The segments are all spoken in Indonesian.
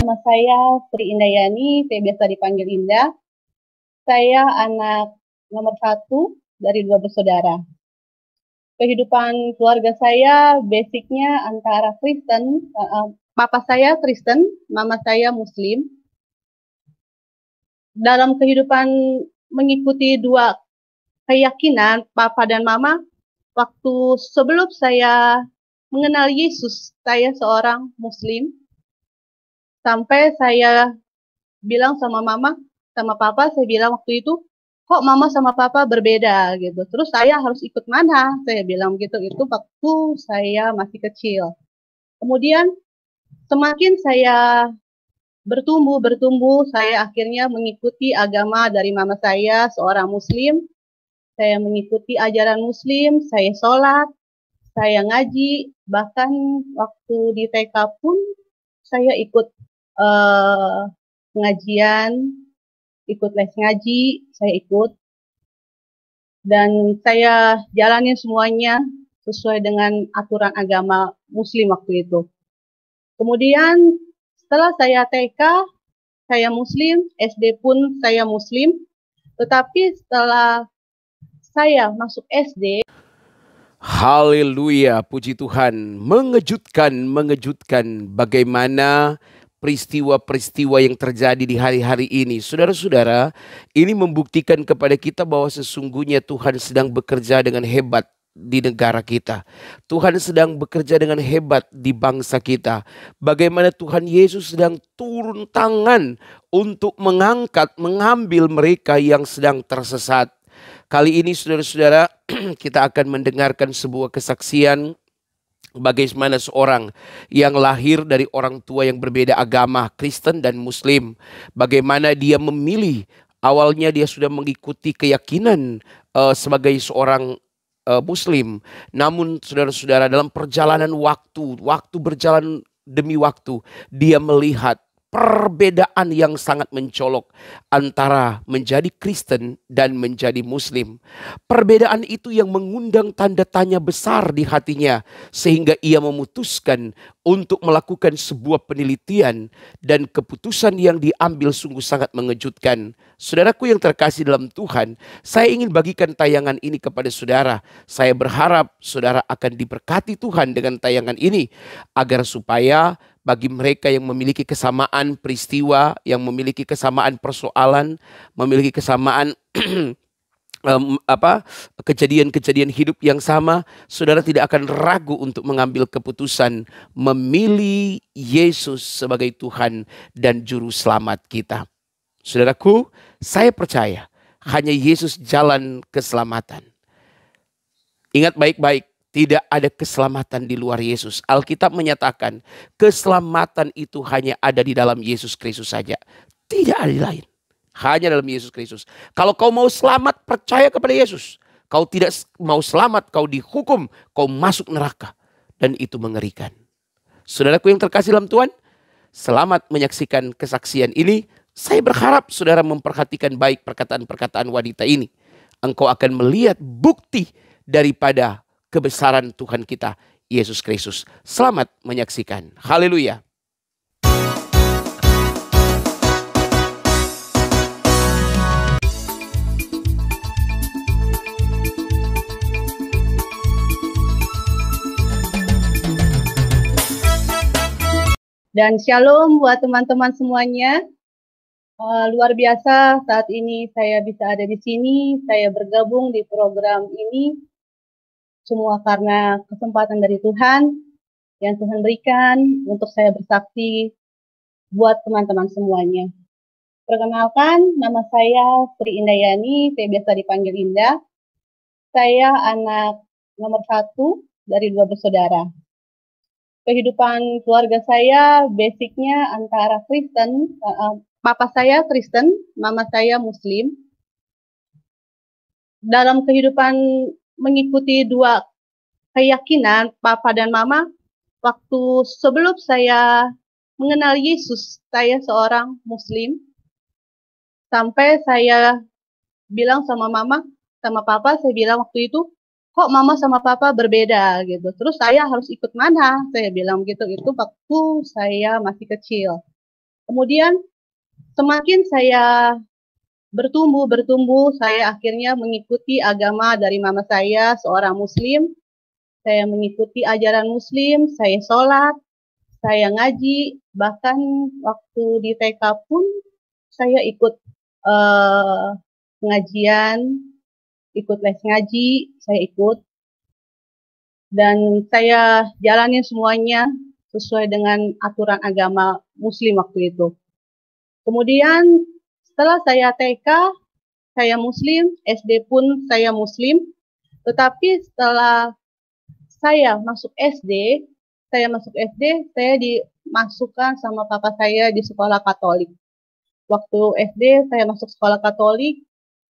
nama saya Sri Indayani, saya biasa dipanggil Indah. Saya anak nomor 1 dari 2 bersaudara. Kehidupan keluarga saya basicnya antara Kristen, papa saya Kristen, mama saya Muslim. Dalam kehidupan mengikuti 2 keyakinan, papa dan mama, waktu sebelum saya mengenal Yesus, saya seorang Muslim. Sampai saya bilang sama mama, sama papa, saya bilang waktu itu, kok mama sama papa berbeda gitu. Terus saya harus ikut mana? Saya bilang gitu, itu waktu saya masih kecil. Kemudian semakin saya bertumbuh, saya akhirnya mengikuti agama dari mama saya, seorang Muslim. Saya mengikuti ajaran Muslim, saya sholat, saya ngaji, bahkan waktu di TK pun saya ikut pengajian, ikut les ngaji, saya ikut. Dan saya jalanin semuanya sesuai dengan aturan agama Muslim waktu itu. Kemudian setelah saya TK, saya Muslim, SD pun saya Muslim. Tetapi setelah saya masuk SD, haleluya, puji Tuhan. Mengejutkan bagaimana peristiwa-peristiwa yang terjadi di hari-hari ini. Saudara-saudara, ini membuktikan kepada kita bahwa sesungguhnya Tuhan sedang bekerja dengan hebat di negara kita. Tuhan sedang bekerja dengan hebat di bangsa kita. Bagaimana Tuhan Yesus sedang turun tangan untuk mengambil mereka yang sedang tersesat. Kali ini saudara-saudara, kita akan mendengarkan sebuah kesaksian bagaimana seorang yang lahir dari orang tua yang berbeda agama, Kristen dan Muslim. Bagaimana dia memilih, awalnya dia sudah mengikuti keyakinan sebagai seorang Muslim. Namun saudara-saudara, dalam perjalanan waktu berjalan demi waktu, dia melihat perbedaan yang sangat mencolok antara menjadi Kristen dan menjadi Muslim. Perbedaan itu yang mengundang tanda tanya besar di hatinya, sehingga ia memutuskan untuk melakukan sebuah penelitian, dan keputusan yang diambil sungguh sangat mengejutkan. Saudaraku yang terkasih dalam Tuhan, saya ingin bagikan tayangan ini kepada saudara. Saya berharap saudara akan diberkati Tuhan dengan tayangan ini, agar supaya bagi mereka yang memiliki kesamaan peristiwa, yang memiliki kesamaan persoalan, memiliki kesamaan kejadian-kejadian hidup yang sama, saudara tidak akan ragu untuk mengambil keputusan memilih Yesus sebagai Tuhan dan Juru Selamat kita. Saudaraku, saya percaya hanya Yesus jalan keselamatan. Ingat baik-baik, tidak ada keselamatan di luar Yesus. Alkitab menyatakan keselamatan itu hanya ada di dalam Yesus Kristus saja. Tidak ada di lain. Hanya dalam Yesus Kristus. Kalau kau mau selamat, percaya kepada Yesus. Kau tidak mau selamat, kau dihukum, kau masuk neraka. Dan itu mengerikan. Saudaraku yang terkasih dalam Tuhan, selamat menyaksikan kesaksian ini. Saya berharap saudara memperhatikan baik perkataan-perkataan wanita ini. Engkau akan melihat bukti daripada kebesaran Tuhan kita, Yesus Kristus. Selamat menyaksikan. Haleluya. dan shalom buat teman-teman semuanya. Luar biasa saat ini saya bisa ada di sini, saya bergabung di program ini. Semua karena kesempatan dari Tuhan yang Tuhan berikan untuk saya bersaksi buat teman-teman semuanya. Perkenalkan, nama saya Sri Indayani, saya biasa dipanggil Indah. Saya anak nomor 1 dari 2 bersaudara. Kehidupan keluarga saya basicnya antara Kristen, papa saya Kristen, mama saya Muslim. Dalam kehidupan mengikuti 2 keyakinan, papa dan mama, waktu sebelum saya mengenal Yesus, saya seorang Muslim. Sampai saya bilang sama mama, sama papa, saya bilang waktu itu, kok mama sama papa berbeda gitu. Terus saya harus ikut mana? Saya bilang gitu, itu waktu saya masih kecil. Kemudian semakin saya bertumbuh, saya akhirnya mengikuti agama dari mama saya, seorang muslim. Saya mengikuti ajaran muslim, saya sholat, saya ngaji, bahkan waktu di TK pun saya ikut pengajian, ikut les ngaji, saya ikut. Dan saya jalani semuanya sesuai dengan aturan agama muslim waktu itu. Kemudian setelah saya TK, saya muslim, SD pun saya muslim, tetapi setelah saya masuk SD, saya dimasukkan sama papa saya di sekolah Katolik. Waktu SD saya masuk sekolah Katolik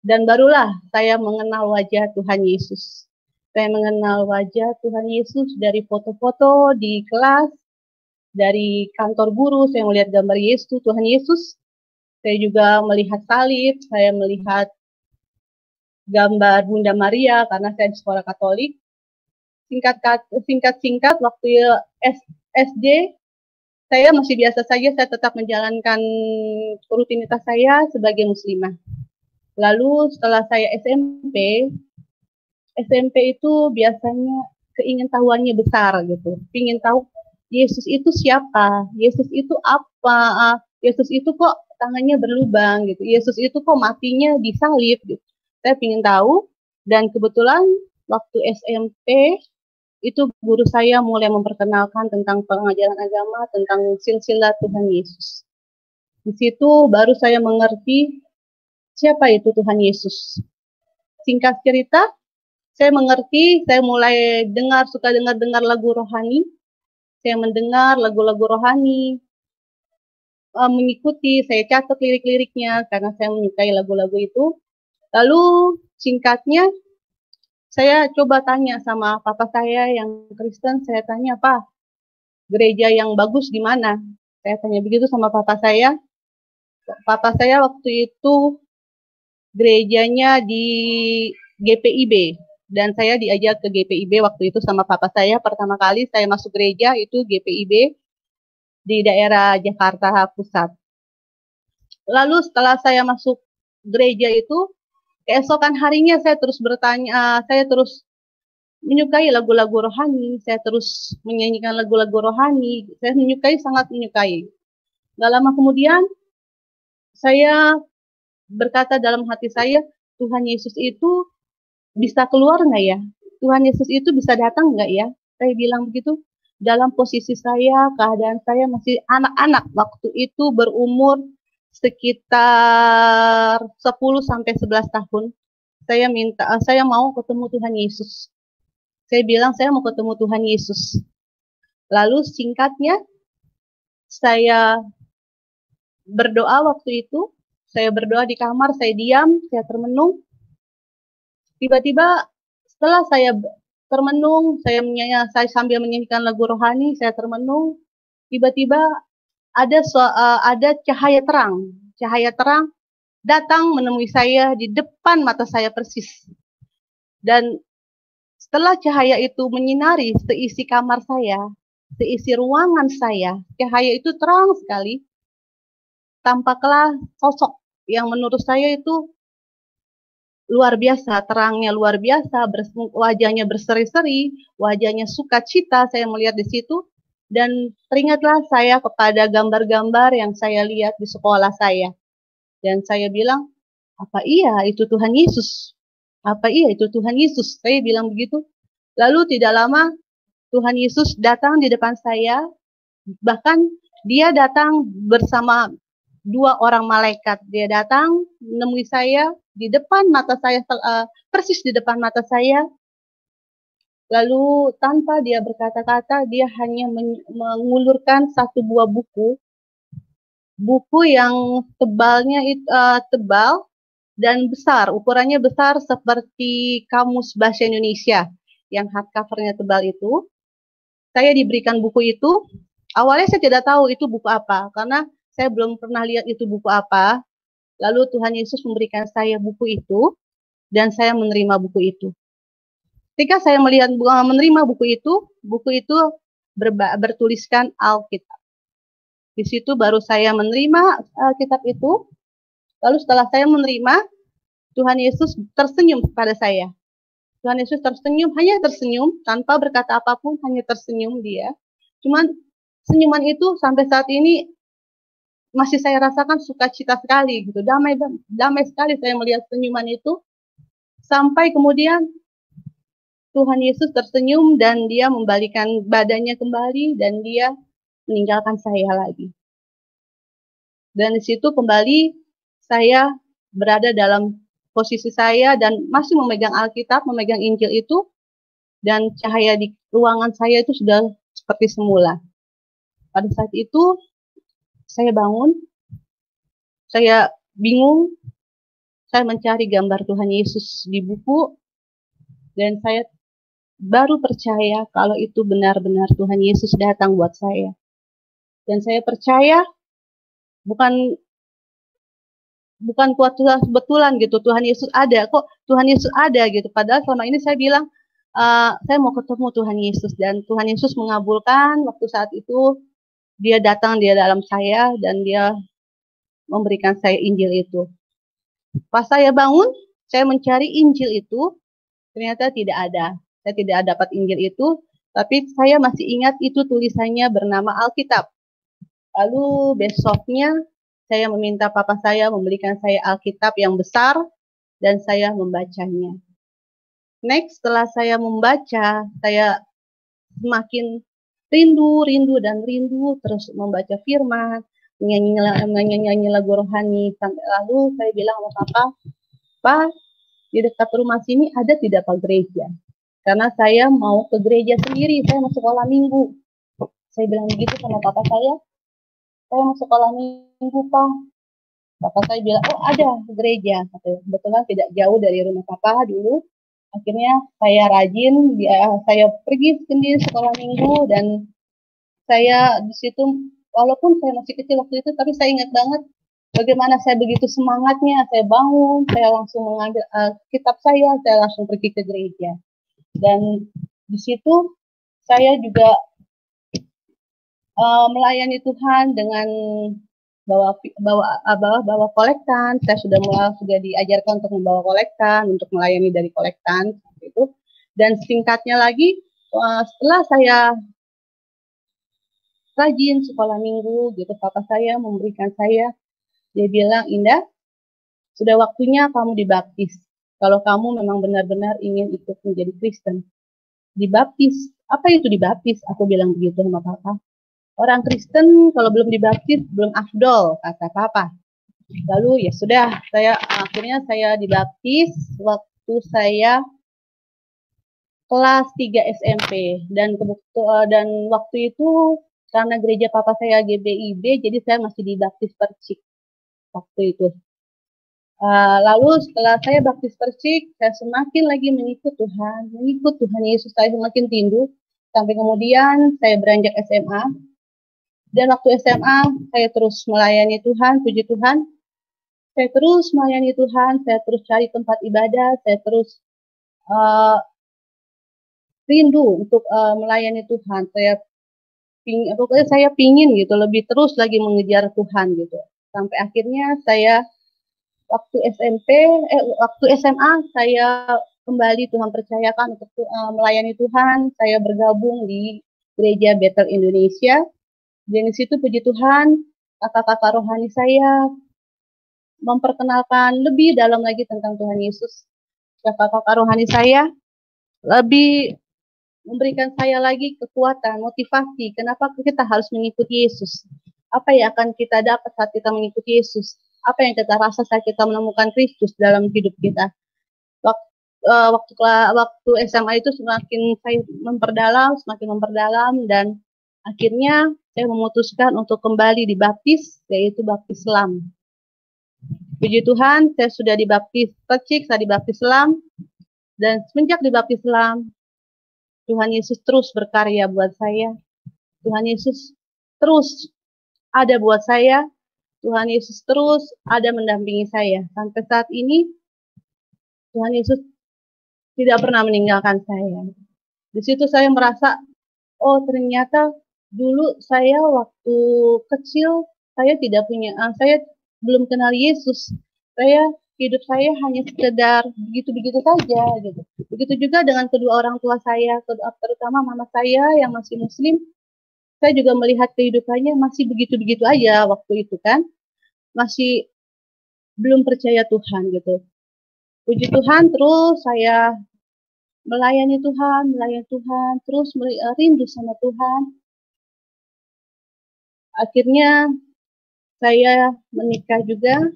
dan barulah saya mengenal wajah Tuhan Yesus. Saya mengenal wajah Tuhan Yesus dari foto-foto di kelas, dari kantor guru, saya melihat gambar Yesus, Tuhan Yesus. Saya juga melihat salib, saya melihat gambar Bunda Maria karena saya di sekolah Katolik. Singkat waktu SD saya masih biasa saja, saya tetap menjalankan rutinitas saya sebagai muslimah. Lalu setelah saya SMP itu biasanya keingintahuannya besar gitu. Ingin tahu Yesus itu siapa? Yesus itu apa? Yesus itu kok tangannya berlubang gitu. Yesus itu kok matinya disalib gitu. Saya ingin tahu dan kebetulan waktu SMP itu guru saya mulai memperkenalkan tentang pengajaran agama, tentang silsilah Tuhan Yesus. Di situ baru saya mengerti siapa itu Tuhan Yesus. Singkat cerita, saya mengerti, saya mulai suka dengar lagu rohani. Saya mendengar lagu-lagu rohani, mengikuti, saya catat lirik-liriknya karena saya menyukai lagu-lagu itu. Lalu singkatnya, saya coba tanya sama papa saya yang Kristen, saya tanya, Pak, gereja yang bagus di mana? Saya tanya begitu sama papa saya. Papa saya waktu itu gerejanya di GPIB dan saya diajak ke GPIB waktu itu sama papa saya. Pertama kali saya masuk gereja itu GPIB di daerah Jakarta Pusat. Lalu setelah saya masuk gereja itu, keesokan harinya saya terus bertanya, saya terus menyukai lagu-lagu rohani, saya terus menyanyikan lagu-lagu rohani, saya sangat menyukai. Gak lama kemudian, saya berkata dalam hati saya, Tuhan Yesus itu bisa keluar nggak ya? Tuhan Yesus itu bisa datang nggak ya? Saya bilang begitu. Dalam posisi saya, keadaan saya masih anak-anak waktu itu berumur sekitar 10-11 tahun. Saya mau ketemu Tuhan Yesus. Saya bilang saya mau ketemu Tuhan Yesus. Lalu singkatnya, saya berdoa waktu itu. Saya berdoa di kamar, saya diam, saya termenung. Tiba-tiba setelah saya termenung, saya sambil menyanyikan lagu rohani, saya termenung. Tiba-tiba ada cahaya terang datang menemui saya di depan mata saya persis. Dan setelah cahaya itu menyinari seisi kamar saya, seisi ruangan saya, cahaya itu terang sekali. Tampaklah sosok yang menurut saya itu luar biasa, terangnya luar biasa, wajahnya berseri-seri, wajahnya sukacita, saya melihat di situ. Dan teringatlah saya kepada gambar-gambar yang saya lihat di sekolah saya. Dan saya bilang, apa iya itu Tuhan Yesus? Apa iya itu Tuhan Yesus? Saya bilang begitu. Lalu tidak lama Tuhan Yesus datang di depan saya. Bahkan dia datang bersama 2 orang malaikat. Dia datang menemui saya di depan mata saya, persis di depan mata saya. Lalu tanpa dia berkata-kata, dia hanya mengulurkan satu buah buku yang tebalnya tebal dan besar, ukurannya besar seperti kamus bahasa Indonesia yang hardcovernya tebal itu. Saya diberikan buku itu. Awalnya saya tidak tahu itu buku apa karena saya belum pernah lihat itu buku apa. Lalu Tuhan Yesus memberikan saya buku itu dan saya menerima buku itu. Ketika saya menerima buku itu bertuliskan Alkitab. Di situ baru saya menerima kitab itu. Lalu setelah saya menerima, Tuhan Yesus tersenyum kepada saya. Tuhan Yesus tersenyum, hanya tersenyum, tanpa berkata apapun, hanya tersenyum dia. Cuman senyuman itu sampai saat ini masih saya rasakan sukacita sekali, gitu. Damai sekali saya melihat senyuman itu. Sampai kemudian Tuhan Yesus tersenyum dan dia membalikan badannya kembali dan dia meninggalkan saya lagi. Dan di situ kembali saya berada dalam posisi saya dan masih memegang Alkitab, memegang Injil itu, dan cahaya di ruangan saya itu sudah seperti semula. Pada saat itu saya bangun, saya bingung, saya mencari gambar Tuhan Yesus di buku, dan saya baru percaya kalau itu benar-benar Tuhan Yesus datang buat saya. Dan saya percaya bukan kebetulan gitu, Tuhan Yesus ada, kok Tuhan Yesus ada gitu. Padahal selama ini saya bilang, saya mau ketemu Tuhan Yesus, dan Tuhan Yesus mengabulkan waktu saat itu, dia datang di dalam saya, dan dia memberikan saya Injil itu. Pas saya bangun, saya mencari Injil itu, ternyata tidak ada. Saya tidak dapat Injil itu, tapi saya masih ingat itu tulisannya bernama Alkitab. Lalu besoknya, saya meminta papa saya membelikan saya Alkitab yang besar, dan saya membacanya. Next, setelah saya membaca, saya semakin rindu dan rindu terus membaca firman, menyanyi lagu rohani. Sampai lalu saya bilang sama papa, Pak, di dekat rumah sini ada tidak Pak gereja? Karena saya mau ke gereja sendiri, saya mau sekolah minggu. Saya bilang begitu sama papa saya mau sekolah minggu Pak. Papa saya bilang, oh ada gereja. Kebetulan tidak jauh dari rumah papa dulu. Akhirnya saya rajin, saya pergi sendiri sekolah minggu, dan saya di situ, walaupun saya masih kecil waktu itu, tapi saya ingat banget bagaimana saya begitu semangatnya. Saya bangun, saya langsung mengambil kitab saya langsung pergi ke gereja. Dan di situ saya juga melayani Tuhan dengan bawa kolektan. Saya sudah diajarkan untuk membawa kolektan, untuk melayani dari kolektan itu. Dan singkatnya lagi, setelah saya rajin sekolah minggu gitu, papa saya memberikan saya, dia bilang, Indah, sudah waktunya kamu dibaptis. Kalau kamu memang benar-benar ingin ikut menjadi Kristen, dibaptis. Apa itu dibaptis? Aku bilang begitu sama papa. Orang Kristen kalau belum dibaptis belum afdol, kata papa. Lalu ya sudah, akhirnya saya dibaptis waktu saya kelas 3 SMP, dan waktu itu karena gereja papa saya GBIB, jadi saya masih dibaptis percik waktu itu. Lalu setelah saya baptis percik, saya semakin lagi mengikut Tuhan Yesus, saya semakin rindu, sampai kemudian saya beranjak SMA. Dan waktu SMA, saya terus melayani Tuhan, puji Tuhan. Saya terus melayani Tuhan, saya terus cari tempat ibadah, saya terus rindu untuk melayani Tuhan. Saya pingin gitu, lebih terus lagi mengejar Tuhan gitu. Sampai akhirnya saya waktu SMA, saya kembali Tuhan percayakan untuk melayani Tuhan. Saya bergabung di Gereja Bethel Indonesia. Dan di situ puji Tuhan, kakak-kakak rohani saya memperkenalkan lebih dalam lagi tentang Tuhan Yesus. Kakak-kakak rohani saya lebih memberikan saya lagi kekuatan, motivasi, kenapa kita harus mengikuti Yesus. Apa yang akan kita dapat saat kita mengikuti Yesus? Apa yang kita rasa saat kita menemukan Kristus dalam hidup kita? Waktu SMA itu semakin saya semakin memperdalam, dan akhirnya saya memutuskan untuk kembali dibaptis, yaitu baptis Selam. Puji Tuhan, saya sudah dibaptis percik, saya dibaptis Selam, dan semenjak dibaptis Selam, Tuhan Yesus terus berkarya buat saya. Tuhan Yesus terus ada buat saya. Tuhan Yesus terus ada mendampingi saya. Sampai saat ini, Tuhan Yesus tidak pernah meninggalkan saya. Di situ saya merasa, oh ternyata Dulu saya waktu kecil, saya tidak punya, saya belum kenal Yesus. Hidup saya hanya sekedar begitu-begitu saja gitu. Begitu juga dengan kedua orang tua saya, terutama mama saya yang masih Muslim. Saya juga melihat kehidupannya masih begitu-begitu aja waktu itu kan, masih belum percaya Tuhan gitu. Puji Tuhan, terus saya melayani Tuhan, terus rindu sama Tuhan. Akhirnya saya menikah juga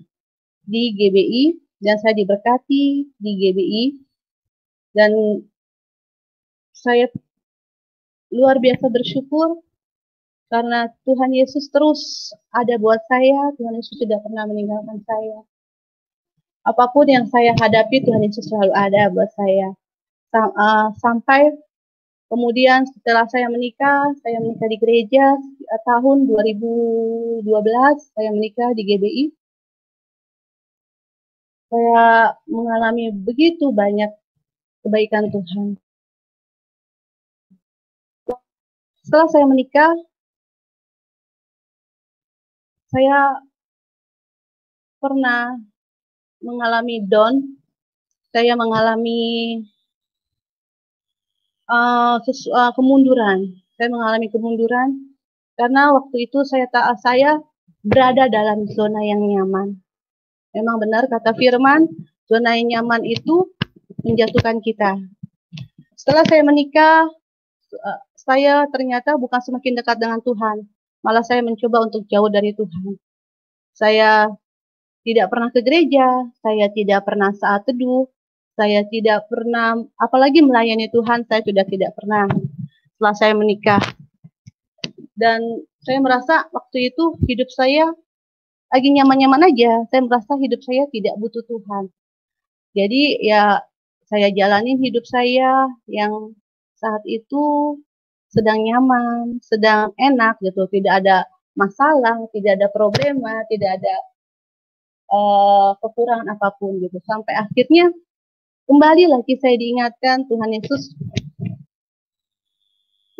di GBI dan saya diberkati di GBI dan saya luar biasa bersyukur karena Tuhan Yesus terus ada buat saya. Tuhan Yesus tidak pernah meninggalkan saya. Apapun yang saya hadapi, Tuhan Yesus selalu ada buat saya. Sampai kemudian setelah saya menikah di gereja tahun 2012, saya menikah di GBI. Saya mengalami begitu banyak kebaikan Tuhan. Setelah saya menikah, saya pernah mengalami down, saya mengalami kemunduran. Saya mengalami kemunduran karena waktu itu saya berada dalam zona yang nyaman. Memang benar kata firman, zona yang nyaman itu menjatuhkan kita. Setelah saya menikah, saya ternyata bukan semakin dekat dengan Tuhan, malah saya mencoba untuk jauh dari Tuhan. Saya tidak pernah ke gereja, saya tidak pernah saat teduh, saya tidak pernah, apalagi melayani Tuhan, saya sudah tidak pernah setelah saya menikah. Dan saya merasa waktu itu hidup saya lagi nyaman-nyaman aja, saya merasa hidup saya tidak butuh Tuhan. Jadi ya saya jalanin hidup saya yang saat itu sedang nyaman, sedang enak gitu, tidak ada masalah, tidak ada problema, tidak ada kekurangan apapun gitu. Sampai akhirnya kembali lagi saya diingatkan, Tuhan Yesus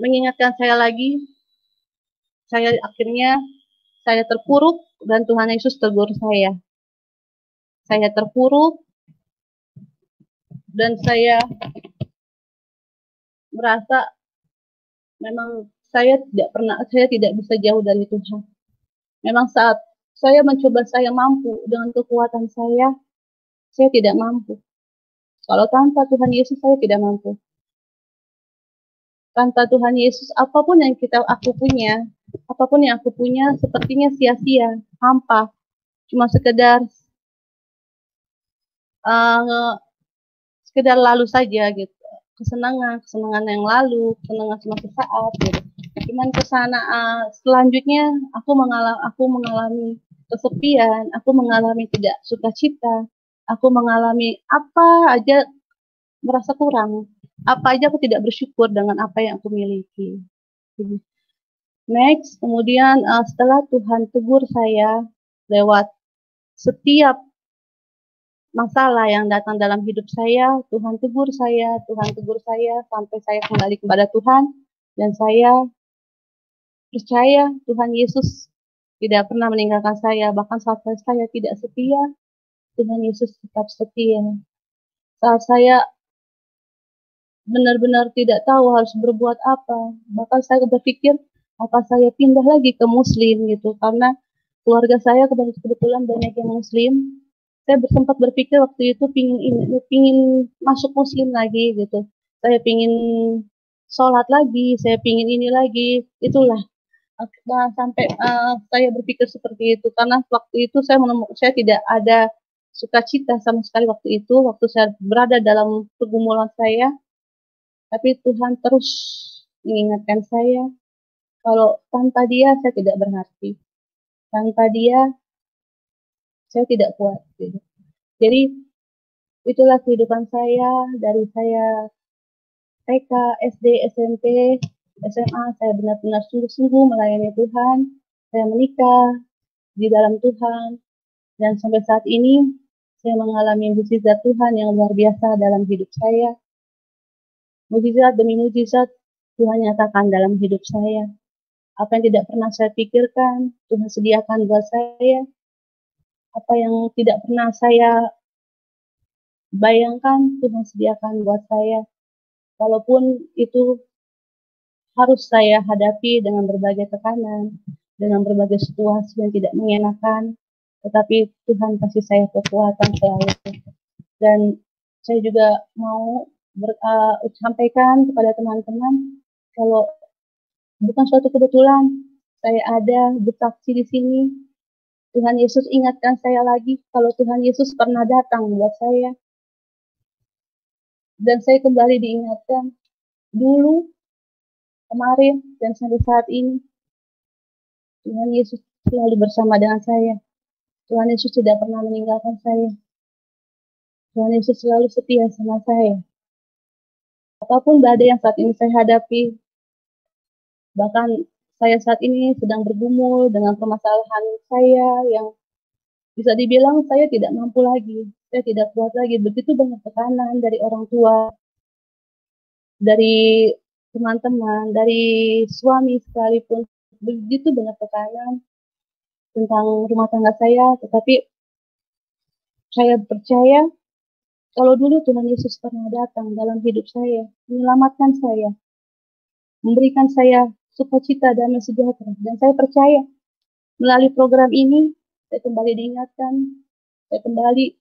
mengingatkan saya lagi. Saya terpuruk dan Tuhan Yesus tegur saya. Saya terpuruk dan saya merasa memang saya tidak bisa jauh dari Tuhan. Memang saat saya mencoba, saya mampu dengan kekuatan saya tidak mampu. Kalau tanpa Tuhan Yesus saya tidak mampu. Tanpa Tuhan Yesus apapun yang aku punya sepertinya sia-sia, hampa. Cuma sekedar lalu saja gitu. Kesenangan yang lalu, kesenangan cuma sesaat gitu. Cuman kesana selanjutnya aku mengalami kesepian, aku mengalami tidak sukacita, aku mengalami apa aja merasa kurang, apa aja aku tidak bersyukur dengan apa yang aku miliki. Next, kemudian setelah Tuhan tegur saya lewat setiap masalah yang datang dalam hidup saya, Tuhan tegur saya sampai saya kembali kepada Tuhan dan saya percaya Tuhan Yesus tidak pernah meninggalkan saya, bahkan saat saya tidak setia, Tuhan Yesus tetap setia. Saat saya benar-benar tidak tahu harus berbuat apa, bahkan saya berpikir apa saya pindah lagi ke Muslim gitu, karena keluarga saya kebetulan banyak yang Muslim. Saya sempat berpikir waktu itu pingin masuk Muslim lagi gitu. Saya pingin sholat lagi, saya pingin ini lagi, itulah. Sampai saya berpikir seperti itu karena waktu itu saya tidak ada sukacita sama sekali waktu saya berada dalam pergumulan saya, tapi Tuhan terus mengingatkan saya kalau tanpa Dia saya tidak berarti, tanpa Dia saya tidak kuat. Gitu. Jadi itulah kehidupan saya dari saya TK, SD, SMP, SMA. Saya benar-benar sungguh-sungguh melayani Tuhan. Saya menikah di dalam Tuhan dan sampai saat ini saya mengalami mukjizat Tuhan yang luar biasa dalam hidup saya. Mukjizat demi mukjizat Tuhan nyatakan dalam hidup saya. Apa yang tidak pernah saya pikirkan, Tuhan sediakan buat saya. Apa yang tidak pernah saya bayangkan, Tuhan sediakan buat saya. Walaupun itu harus saya hadapi dengan berbagai tekanan, dengan berbagai situasi yang tidak mengenakan, tetapi Tuhan kasih saya kekuatan selalu. Dan saya juga mau sampaikan kepada teman-teman, kalau bukan suatu kebetulan saya ada bersaksi di sini, Tuhan Yesus ingatkan saya lagi kalau Tuhan Yesus pernah datang buat saya. Dan saya kembali diingatkan, dulu, kemarin, dan sampai saat ini, Tuhan Yesus selalu bersama dengan saya. Tuhan Yesus tidak pernah meninggalkan saya. Tuhan Yesus selalu setia sama saya. Apapun badai yang saat ini saya hadapi, bahkan saya saat ini sedang bergumul dengan permasalahan saya yang bisa dibilang saya tidak mampu lagi. Saya tidak kuat lagi. Begitu banyak tekanan dari orang tua, dari teman-teman, dari suami sekalipun. Begitu banyak tekanan tentang rumah tangga saya. Tetapi saya percaya kalau dulu Tuhan Yesus pernah datang dalam hidup saya, menyelamatkan saya, memberikan saya sukacita dan sejahtera. Dan saya percaya melalui program ini, saya kembali diingatkan, saya kembali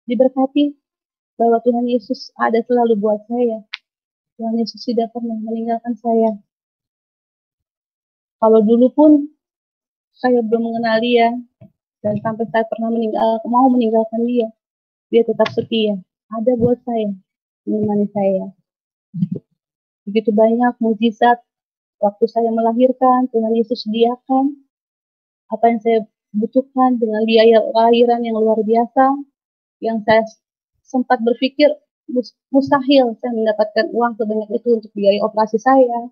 diberkati bahwa Tuhan Yesus ada selalu buat saya. Tuhan Yesus tidak pernah meninggalkan saya. Kalau dulu pun saya belum mengenal Dia, dan sampai saya pernah mau meninggalkan Dia, Dia tetap setia. Ada buat saya, menemani saya. Begitu banyak mukjizat waktu saya melahirkan, Tuhan Yesus sediakan apa yang saya butuhkan dengan biaya lahiran yang luar biasa, yang saya sempat berpikir mustahil saya mendapatkan uang sebanyak itu untuk biaya operasi saya,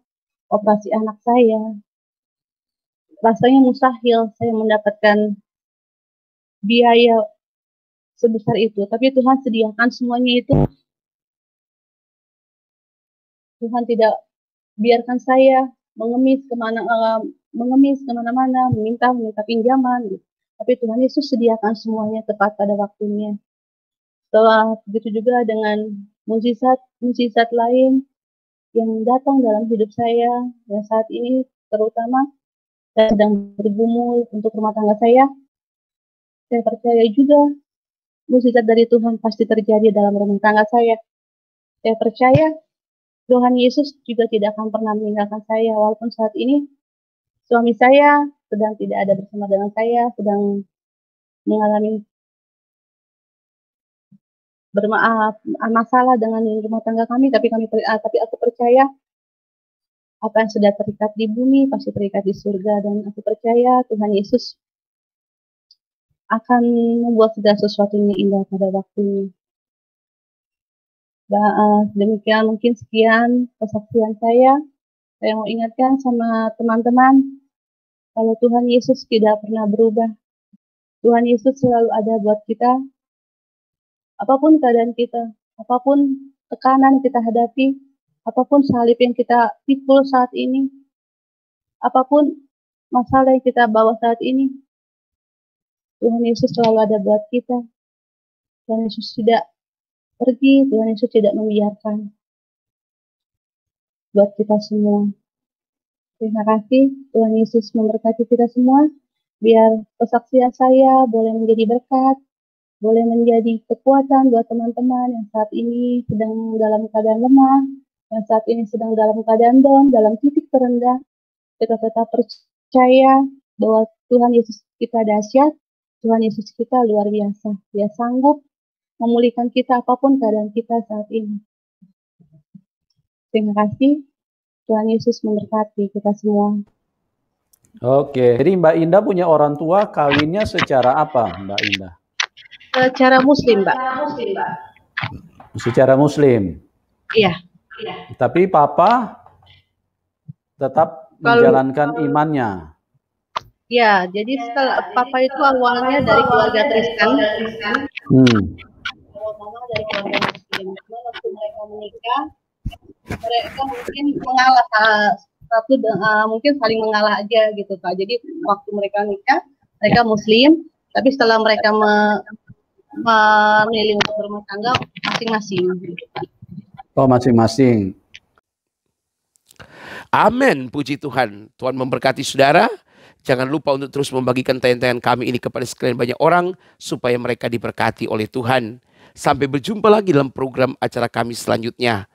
operasi anak saya. Rasanya mustahil saya mendapatkan biaya sebesar itu, tapi Tuhan sediakan semuanya itu. Tuhan tidak biarkan saya mengemis kemana-mana, meminta pinjaman. Gitu. Tapi Tuhan Yesus sediakan semuanya tepat pada waktunya. Setelah begitu juga dengan mukjizat lain yang datang dalam hidup saya, yang saat ini terutama saya sedang bergumul untuk rumah tangga saya. Saya percaya juga mukjizat dari Tuhan pasti terjadi dalam rumah tangga saya. Saya percaya Tuhan Yesus juga tidak akan pernah meninggalkan saya, walaupun saat ini suami saya sedang tidak ada bersama dengan saya, sedang mengalami masalah dengan rumah tangga kami, tapi aku percaya apa yang sudah terikat di bumi pasti terikat di surga, dan aku percaya Tuhan Yesus akan membuat segala sesuatunya indah pada waktunya. Demikian mungkin sekian kesaksian saya. Saya mau ingatkan sama teman-teman, kalau Tuhan Yesus tidak pernah berubah. Tuhan Yesus selalu ada buat kita. Apapun keadaan kita, apapun tekanan kita hadapi, apapun salib yang kita pikul saat ini, apapun masalah yang kita bawa saat ini, Tuhan Yesus selalu ada buat kita. Tuhan Yesus tidak pergi, Tuhan Yesus tidak membiarkan buat kita semua. Terima kasih, Tuhan Yesus memberkati kita semua. Biar kesaksian saya boleh menjadi berkat, boleh menjadi kekuatan buat teman-teman yang saat ini sedang dalam keadaan lemah, yang saat ini sedang dalam keadaan down, dalam titik terendah. Kita tetap percaya bahwa Tuhan Yesus kita dahsyat, Tuhan Yesus kita luar biasa. Dia sanggup memulihkan kita apapun keadaan kita saat ini. Terima kasih. Tuhan Yesus memberkati kita semua. Oke, jadi Mbak Indah punya orang tua kawinnya secara apa, Mbak Indah? Secara Muslim, Mbak. Secara Muslim? Iya. Tapi Papa tetap menjalankan imannya? Ya, jadi setelah Papa itu awalnya dari keluarga Kristen. Mama dari keluarga Muslim. Waktu mereka menikah, mereka mungkin mengalah satu mungkin saling mengalah aja gitu Kak. Jadi waktu mereka nikah, mereka Muslim, tapi setelah mereka memilih untuk berumah tangga masing-masing gitu Kak. Oh, masing-masing. Amin, puji Tuhan. Tuhan memberkati saudara. Jangan lupa untuk terus membagikan tayangan kami ini kepada sekalian banyak orang, supaya mereka diberkati oleh Tuhan. Sampai berjumpa lagi dalam program acara kami selanjutnya.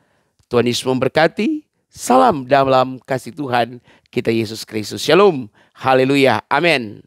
Tuhan Yesus memberkati. Salam dalam kasih Tuhan kita Yesus Kristus. Shalom. Haleluya. Amin.